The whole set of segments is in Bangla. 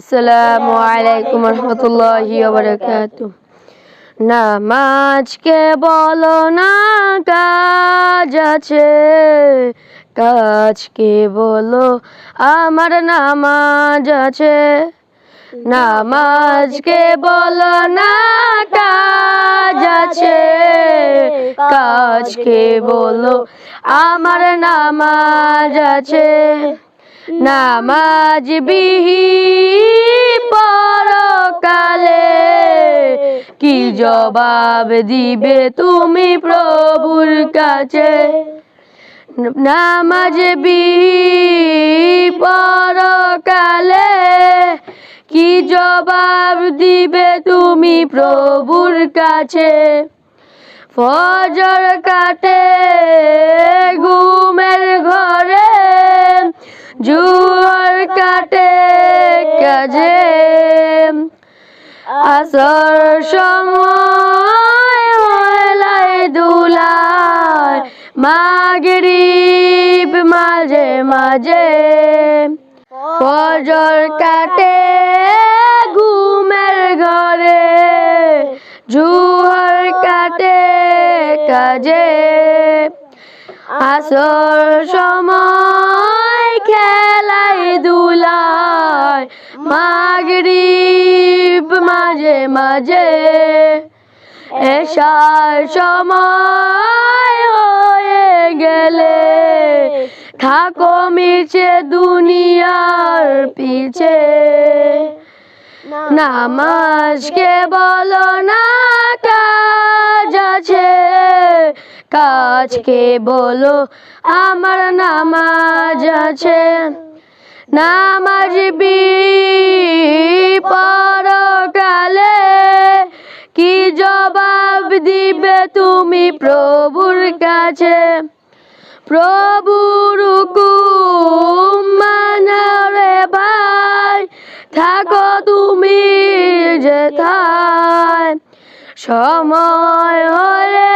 আসসালামু আলাইকুম রহমতুল্লাহি ওয়া বারাকাতুহু। নামাজকে বলো না কাজ আছে, কাজকে বলো আমার নামাজ আছে। নামাজকে বলো না কাজ আছে, কাজকে বলো আমার নামাজ আছে। নামাজ বিহীন পরকালে কি জবাব দিবে তুমি প্রভুর কাছে। নামাজ বিহীন পরকালে কি জবাব দিবে তুমি প্রভুর কাছে। ফজর কাটে ঘুমের ঘরে, জোহর কাটে কাজে, আসর সময় হেলাই দুলায়, মাগরিব মাঝে মাঝে। ফজর কাটে ঘুমের ঘরে, জোহর কাটে কাজে, আসর সময় খেলাই দুলায়, মাগরিব মাঝে মাঝে। এশার সময় হয়ে গেলে থাকো মিছে দুনিয়ার পিছে। নামাজকে বলো না কাজ আছে, কাজকে বলো আমার নামাজ আছে। নামাজ বিহীন পরকালে কি জবাব দিবে তুমি প্রভুর কাছে। প্রভুর হুকুম মানো রে ভাই, থাকো তুমি যেথায়। সময় হলে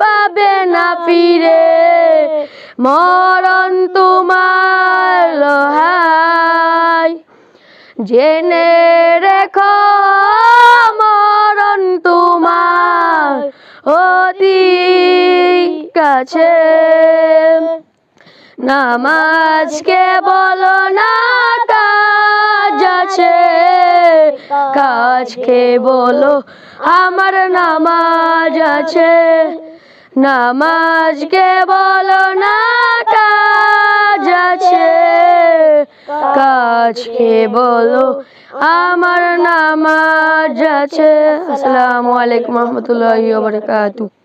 পাবে না ফিরে, মরণ তোমার লহায়। জেনে রেখো মরণ তোমার অতি কাছে। নামাজকে বলো না কাজ আছে, কাজকে বলো আমার নামাজ আছে। নামাজকে বলো না কাজ আছে, কাজকে বলো আমার নামাজ আছে। আসসালামু আলাইকুম রহমতুল্লাহি ওয়া বারাকাতুহু।